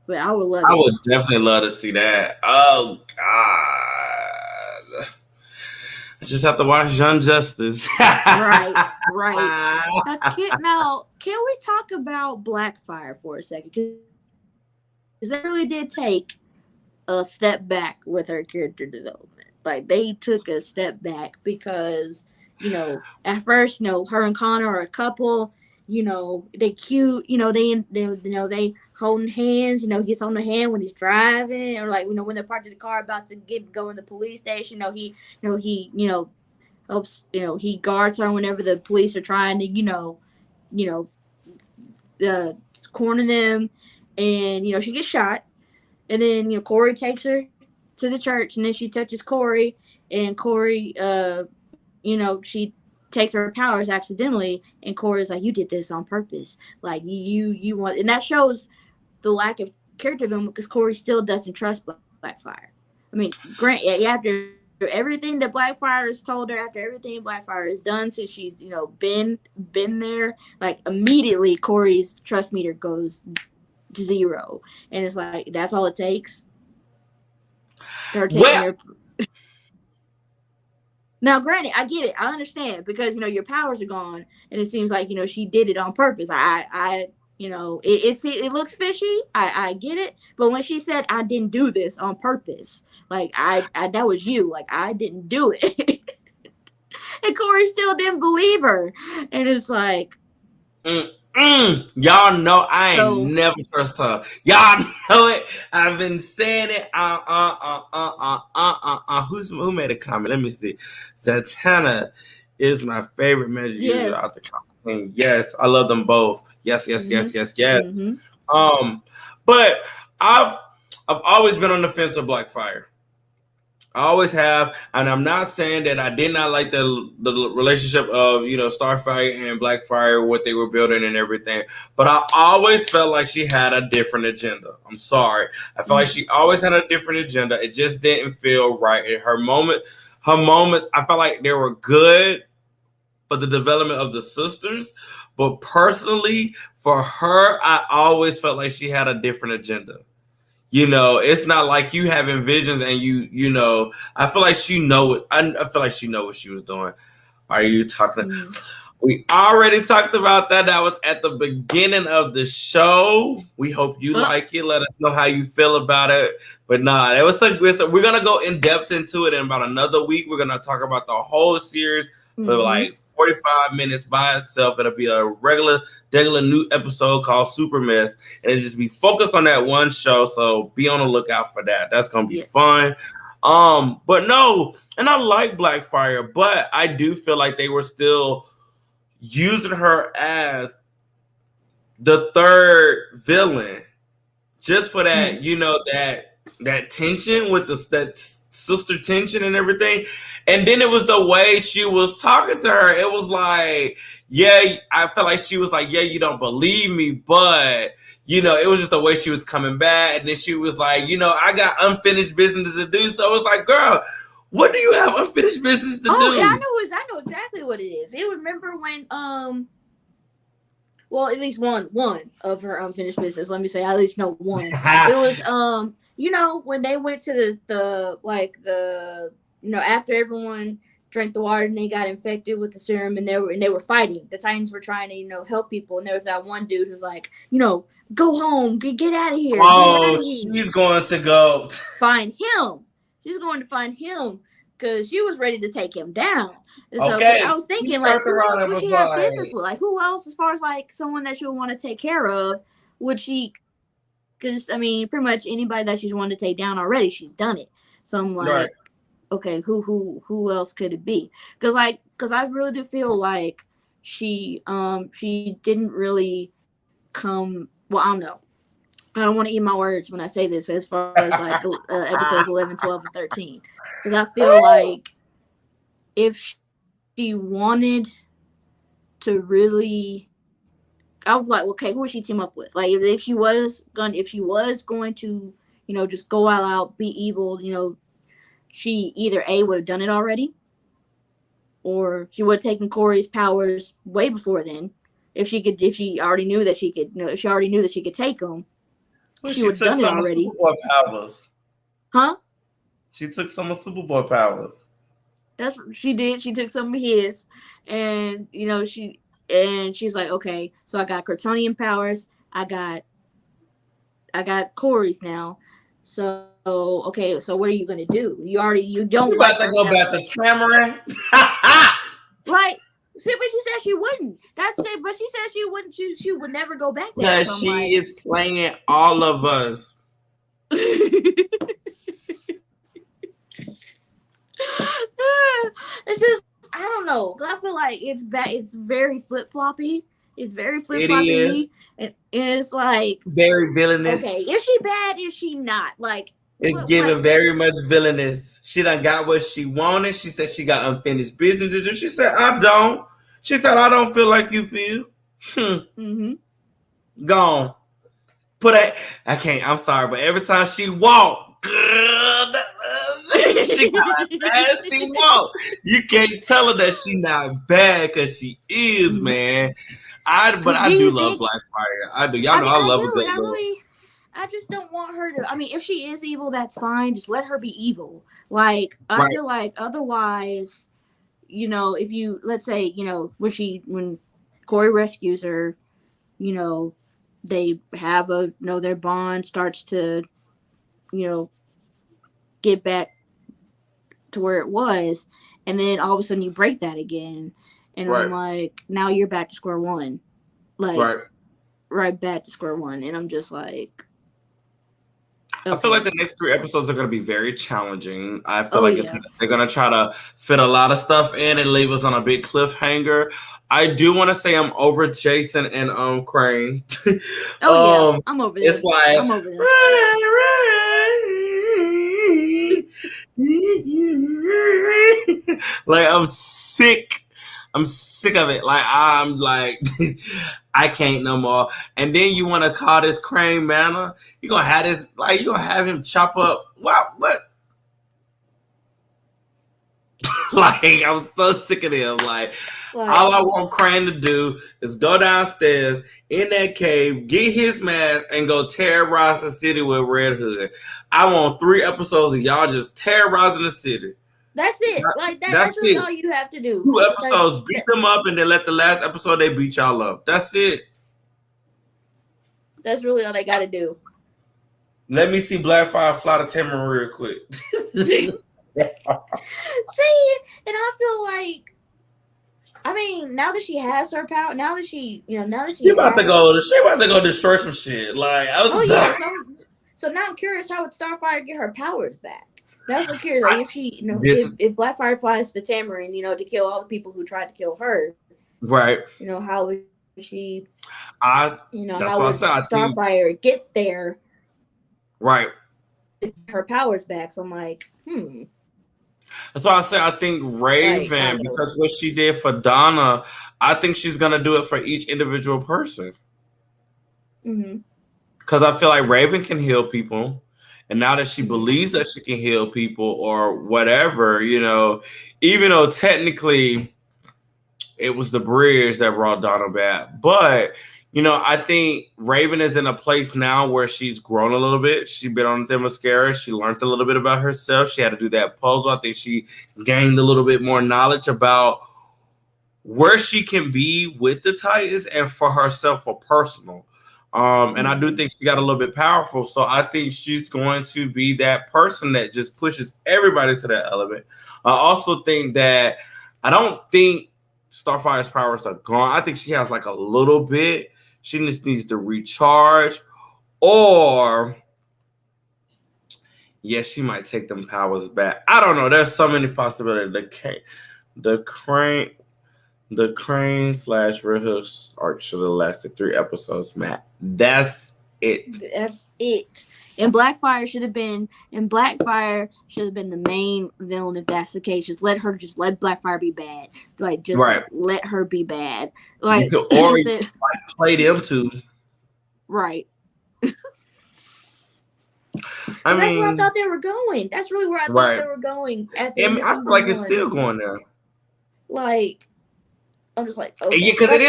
but I would love I it. would definitely love to see that. Oh God. I just have to watch Young Justice. Right. Now, can we talk about Blackfire for a second? Because they really did take a step back with her character development. Like they took a step back because at first her and Connor are a couple. They cute. They holding hands. He's on the hand when he's driving, or like when they're parked in the car about to go in the police station. He helps. He guards her whenever the police are trying to you know corner them, and she gets shot, and then Corey takes her to the church, and then she touches Corey, and Corey, she takes her powers accidentally, and Corey's like, "You did this on purpose. Like you want," and that shows the lack of character development because Corey still doesn't trust Blackfire. I mean, Grant, after everything that Blackfire has told her, after everything Blackfire has done since she's been there, like immediately Corey's trust meter goes to 0, and it's like that's all it takes. Her taking her. Now, granted, I get it. I understand because your powers are gone, and it seems like she did it on purpose. It looks fishy. I get it, but when she said I didn't do this on purpose, like I that was you. Like I didn't do it, and Corey still didn't believe her, and it's like. Y'all know I ain't never trust her. Y'all know it. I've been saying it. Who made a comment? Let me see. Zatanna is my favorite magic user out the company. Yes, I love them both. Yes. Mm-hmm. But I've always been on the fence of Blackfire. I always have, and I'm not saying that I did not like the relationship of Starfire and Blackfire, what they were building and everything, but I always felt like she had a different agenda. I'm sorry, I felt like she always had a different agenda. It just didn't feel right. Her moments, I felt like they were good for the development of the sisters, but personally for her, I always felt like she had a different agenda. It's not like you having visions and I feel like she know it. I feel like she know what she was doing. Are you talking? We already talked about that. That was at the beginning of the show. We hope you like it. Let us know how you feel about it. But it was we're gonna go in depth into it in about another week. We're gonna talk about the whole series for like 45 minutes by itself. It'll be a regular new episode called Super Mess, and it'll just be focused on that one show. So be on the lookout for that. That's gonna be fun. But no, and I like Blackfire, but I do feel like they were still using her as the third villain, just for that, that tension with that sister tension and everything. And then it was the way she was talking to her. It was like, I felt like she was like, you don't believe me, but it was just the way she was coming back. And then she was like, I got unfinished business to do. So it was like, girl, what do you have unfinished business to do? Oh, yeah, I know exactly what it is. You remember when well, at least one of her unfinished business. Let me say, I at least know one. It was when they went to the after everyone drank the water and they got infected with the serum, and they were fighting. The Titans were trying to help people, and there was that one dude who's like, go home, get out of here. Oh, she's going to go find him. She's going to find him because she was ready to take him down. And so I was thinking, like, who else would she have business with? Like, who else, as far as like someone that she would want to take care of, would she? Because I mean, pretty much anybody that she's wanted to take down already, she's done it. So I'm like, okay, who else could it be? Because I really do feel like she didn't really come. Well, I don't know. I don't want to eat my words when I say this as far as like episodes 11, 12, and 13. Because I feel like if she wanted to really, I was like, okay, who would she team up with? Like if she was going to, just go all out, be evil, she either A, would have done it already, or she would have taken Corey's powers way before then. If she already knew that she could, if she already knew that she could take them. Well, she would have done it already. Superboy powers. Huh? She took some of Superboy powers. That's what she did. She took some of his, and she's like, okay, so I got Kryptonian powers. I got Corey's now. So okay, so what are you gonna do? You don't. You about to go back to Tamarin? Right. See, but she said she wouldn't. That's it. But she said she wouldn't. She would never go back there. Because she is playing all of us. It's just, I don't know. I feel like it's bad. It's very flip floppy. It's very flip floppy, and it's like very villainous. Okay, is she bad? Is she not? Like, It's What giving like very much villainous. She done got what she wanted. She said she got unfinished business to do. She said, I don't. She said, I don't feel like you feel. mm-hmm. Gone. Put a I can't, I'm sorry, but every time she walk, she got a nasty walk. You can't tell her that she not bad because she is, man. But Cause do I do you love think Blackfire. I do. Y'all I know mean I I love a do good and I look. really I just don't want her to I mean if she is evil that's fine, just let her be evil. Like I Right, feel like otherwise, if you let's say, when Corey rescues her, you know, they have their bond starts to, you know, get back to where it was, and then all of a sudden you break that again, and I'm right, like, now you're back to square one, like right. right back to square one, and I'm just like, I feel like okay, the next 3 episodes are going to be very challenging. I feel oh like yeah, they're going to try to fit a lot of stuff in and leave us on a big cliffhanger. I do want to say I'm over Jason and Crane. oh yeah, I'm over It's them, like I'm over them. like I'm sick. I'm sick of it. Like I'm like I can't no more. And then you want to call this Crane Manor? You gonna have this like you gonna have him chop up what? Like I'm so sick of him. Like Like all I want Crane to do is go downstairs in that cave, get his mask, and go terrorize the city with Red Hood. I want 3 episodes of y'all just terrorizing the city. that's it, like that's That's really it. all you have to do, 2 episodes, beat them up, and then let the last episode they beat y'all up. That's it. that's really all they got to do. Let me see Blackfire fly to Tamara real quick. See, and I feel like, I mean, now that she has her power, now that She she about to has, go. She about to go destroy some shit. Like I oh was. yeah, so now I'm curious, how would Starfire get her powers back? Now I'm so curious, like if she, This is if Blackfire flies to Tamarin, to kill all the people who tried to kill her, right. how would she, I. That's how what I would said. I think Starfire get there, right. her powers back? So I'm like, That's why I said I think like I Raven, don't know. because what she did for Donna, I think she's gonna do it for each individual person. Mm-hmm. Because I feel like Raven can heal people, and now that she Mm-hmm. believes that she can heal people or whatever, even though technically it was the bridge that brought Donna back, but I think Raven is in a place now where she's grown a little bit. She's been on the mascara. She learned a little bit about herself. She had to do that puzzle. I think she gained a little bit more knowledge about where she can be with the Titans and for herself for personal. And I do think she got a little bit powerful. So I think she's going to be that person that just pushes everybody to that element. I also think that I don't think Starfire's powers are gone. I think she has like a little bit. She just needs to recharge. Or yes, she might take them powers back. I don't know. There's so many possibilities. The Crane / Red Hook arc should have lasted 3 episodes, Matt. That's it. That's it. And Blackfire should have been the main villain if that's the case. Just let Blackfire be bad. Like just Right. let her be bad. You Like could or you play them too. right. I That's where I mean, thought they were going. That's really where I thought right. they were going at the end of I feel season like it's 1. still going there. Like I'm just like, Yeah, okay. because it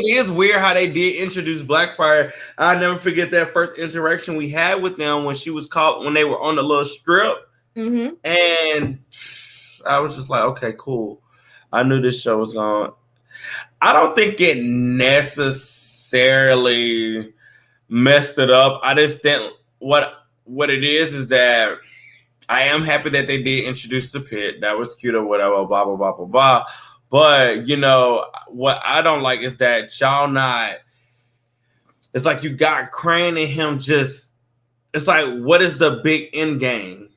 is weird how they did introduce Blackfire. I'll never forget that first interaction we had with them when she was caught when they were on the little strip. Mm-hmm. And I was just like, okay, cool. I knew this show was on. I don't think it necessarily messed it up. I just think what it is that I am happy that they did introduce the pit. That was cute or whatever, blah, blah, blah, blah, blah. But, what I don't like is that y'all not, it's like you got Crane and him just, it's like, what is the big end game?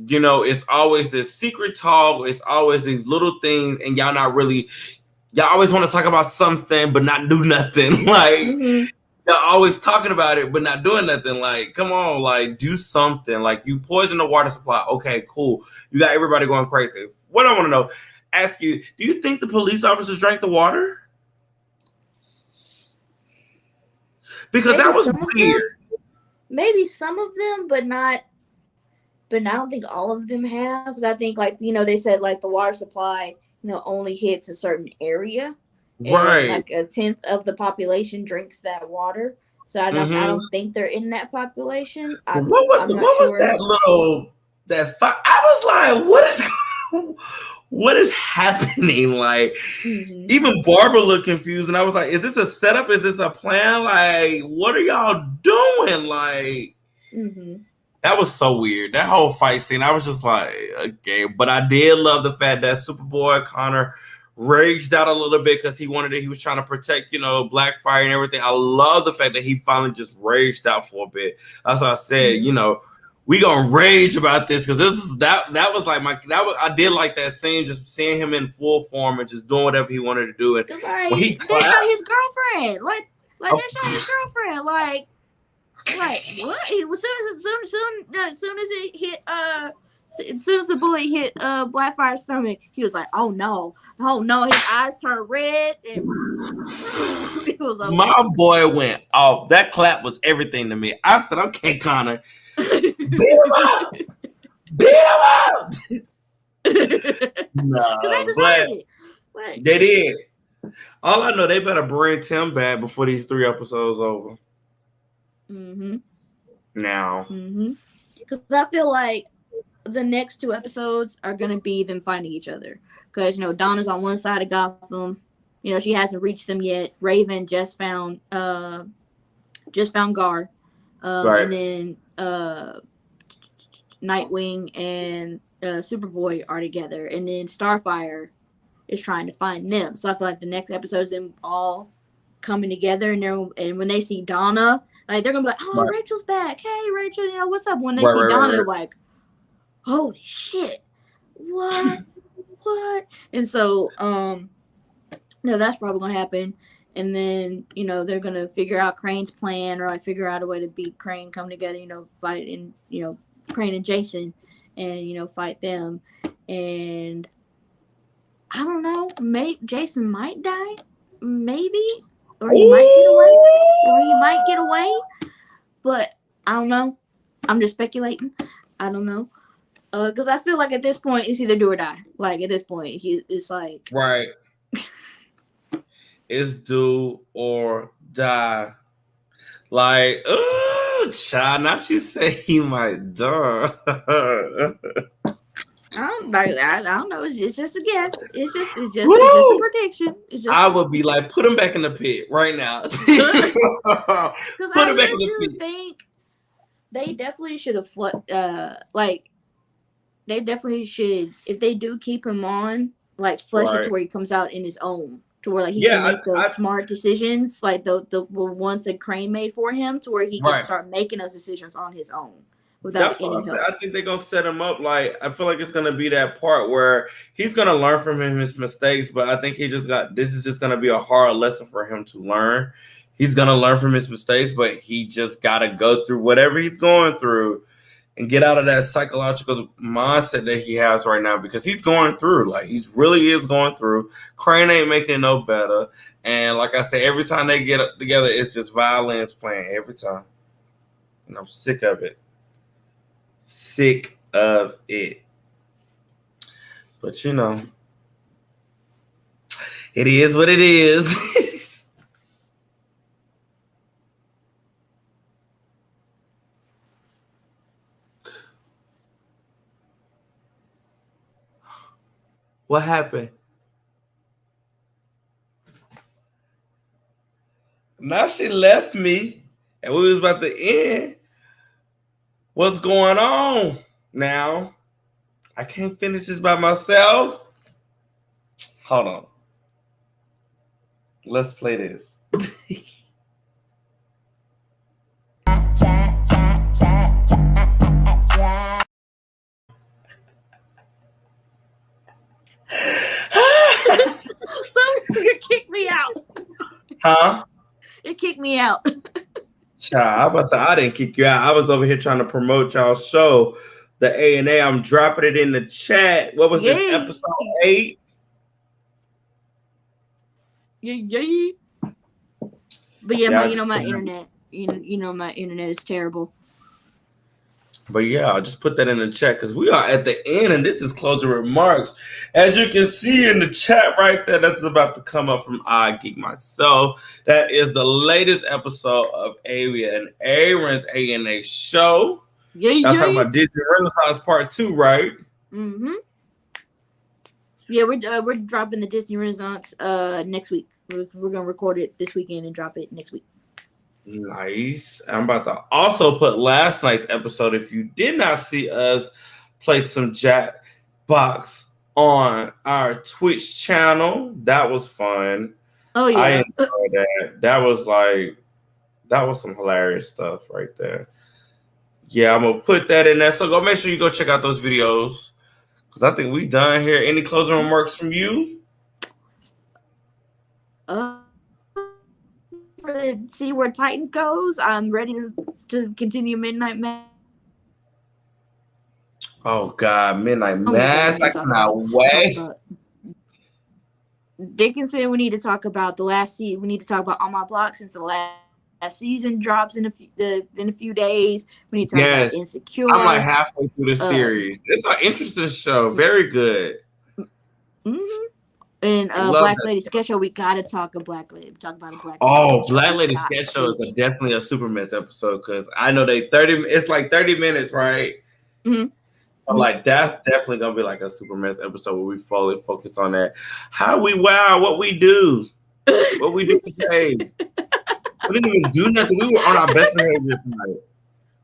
It's always this secret talk. It's always these little things, and y'all not really, y'all always want to talk about something, but not do nothing. Like, Mm-hmm. Y'all always talking about it, but not doing nothing. Like, come on, like, do something. Like, you poison the water supply. Okay, cool. You got everybody going crazy. What I want to know, ask you, do you think the police officers drank the water? Because Maybe that was some of them. weird. Maybe some of them, but not. But I don't think all of them have, because I think, like, they said, like, the water supply, only hits a certain area, and Right. like a tenth of the population drinks that water. So I Mm-hmm. don't think they're in that population. What I'm not was sure. that little I was like, what is happening? Like, Mm-hmm. even Barbara looked confused, and I was like, is this a setup? Is this a plan? Like, what are y'all doing? Like, Mm-hmm. that was so weird. That whole fight scene, I was just like, okay. But I did love the fact that Superboy Connor raged out a little bit because he wanted it. He was trying to protect, Blackfire and everything. I love the fact that he finally just raged out for a bit. That's what I said, Mm-hmm. we gonna rage about this because that was like I did like that scene, just seeing him in full form and just doing whatever he wanted to do. And Cause when he like they shot clapped, his girlfriend, like they shot his girlfriend, like what? As soon as it hit as soon as the bullet hit Blackfire's stomach, he was like, oh no, his eyes turned red and it was over. my boy went off. That clap was everything to me. I said, okay, Connor, beat him up, beat him up. Because they No, but deserved it. Right. they did. All I know, they better bring Tim back before these 3 episodes over. Mm-hmm. Now, Mm-hmm. Because I feel like the next 2 episodes are gonna be them finding each other. Because Donna's on one side of Gotham. She hasn't reached them yet. Raven just found Gar, right, and then Nightwing and Superboy are together, and then Starfire is trying to find them. So I feel like the next episode is them all coming together, and when they see Donna, like they're gonna be like, "Oh, right, Rachel's back! Hey, Rachel, what's up?" When they right, see right, Donna, right, they're right. like, "Holy shit! What? What?" And so, that's probably gonna happen. And then they're gonna figure out Crane's plan, or like figure out a way to beat Crane, come together, fight, and Crane and Jason, and fight them. And I don't know, maybe Jason might die, maybe, or he might get away, but I don't know. I'm just speculating. I don't know. Because I feel like at this point it's either do or die. Like at this point, it's like Right. It's do or die. Like, oh, child, not you say he might die. I don't know. It's just a guess. It's just a prediction. It's just. I would be like, put him back in the pit right now. Put Because I him back in really the do pit. think they definitely should have like they definitely should, if they do keep him on, like flesh it Right. to where he comes out in his own, to where like he can Yeah, make those smart decisions, like the ones that Crane made for him, to where he can right. start making those decisions on his own without That's what any I said. help. I think they're gonna set him up. Like, I feel like it's gonna be that part where he's gonna learn from his mistakes, but I think this is just gonna be a hard lesson for him to learn. He's gonna learn from his mistakes, but he just gotta go through whatever he's going through and get out of that psychological mindset that he has right now, because he's going through, like, he really is going through. Crane ain't making it no better. And like I said, every time they get together, it's just violence playing every time. And I'm sick of it. Sick of it. But it is what it is. What happened? Now she left me and we was about to end. What's going on now? I can't finish this by myself. Hold on. Let's play this. So it kicked me out. Huh? It kicked me out. Child, I was about to say, I didn't kick you out. I was over here trying to promote y'all's show, the A&A. I'm dropping it in the chat. What was this, episode 8? Yeah. But yeah, my internet, my internet is terrible. But yeah, I'll just put that in the chat because we are at the end and this is closing remarks. As you can see in the chat right there, that's about to come up from I Geek Myself. That is the latest episode of Avia and Aaron's A&A show. Y'all talking about Disney Renaissance Part 2, right? Mm-hmm. Yeah, we're dropping the Disney Renaissance next week. We're gonna record it this weekend and drop it next week. Nice. I'm about to also put last night's episode. If you did not see us play some Jackbox on our Twitch channel, that was fun. Oh yeah, I enjoyed that. That was some hilarious stuff right there. Yeah, I'm gonna put that in there. So go make sure you go check out those videos because I think we done here. Any closing remarks from you? See where Titans goes. I'm ready to continue Midnight Mass. Oh God, Midnight Mass! I cannot wait. Dickinson, we need to talk about the last season. We need to talk about On My Block since the last season drops in a few days. We need to talk about Insecure. I'm like halfway through the series. It's an interesting show. Very good. Mm-hmm. And Black Lady Sketch Show, we gotta talk about a Black Lady. Black Lady Sketch Show is definitely a super mess episode because I know it's like 30 minutes, right? Mm-hmm. I'm like, that's definitely gonna be like a super mess episode where we fully focus on that. How we what we do today. We didn't even do nothing. We were on our best behavior tonight.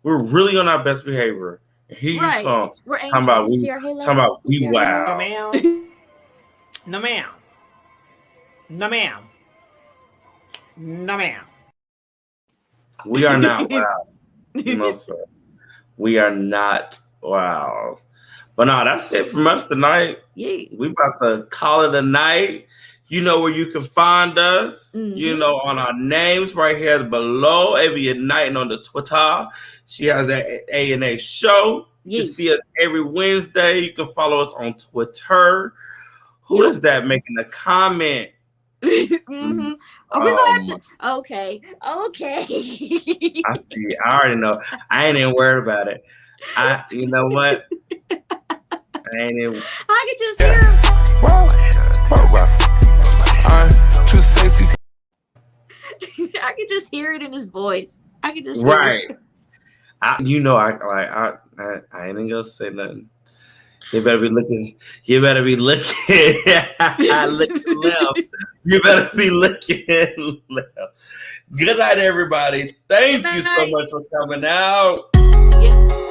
We were really on our best behavior. Here you come. We're talking about we wow. No ma'am. No ma'am. No ma'am. We are not wow. No, sir. We are not wow. But no, that's it from us tonight. Yeah. We about to call it a night. You know where you can find us. Mm-hmm. You know, on our names right here below. Every night and on the Twitter. She has an A&A show. Yeah. You can see us every Wednesday. You can follow us on Twitter. Who is that making a comment? Mm-hmm. Are we gonna have to? Okay. I see. I already know. I ain't even worried about it. You know what? I could just hear him. I'm too sexy. I could just hear it in his voice. I could just hear it. I ain't even gonna say nothing. You better be looking. Looking left. You better be looking left. Good night, everybody. Thank you so much for coming out. Yeah.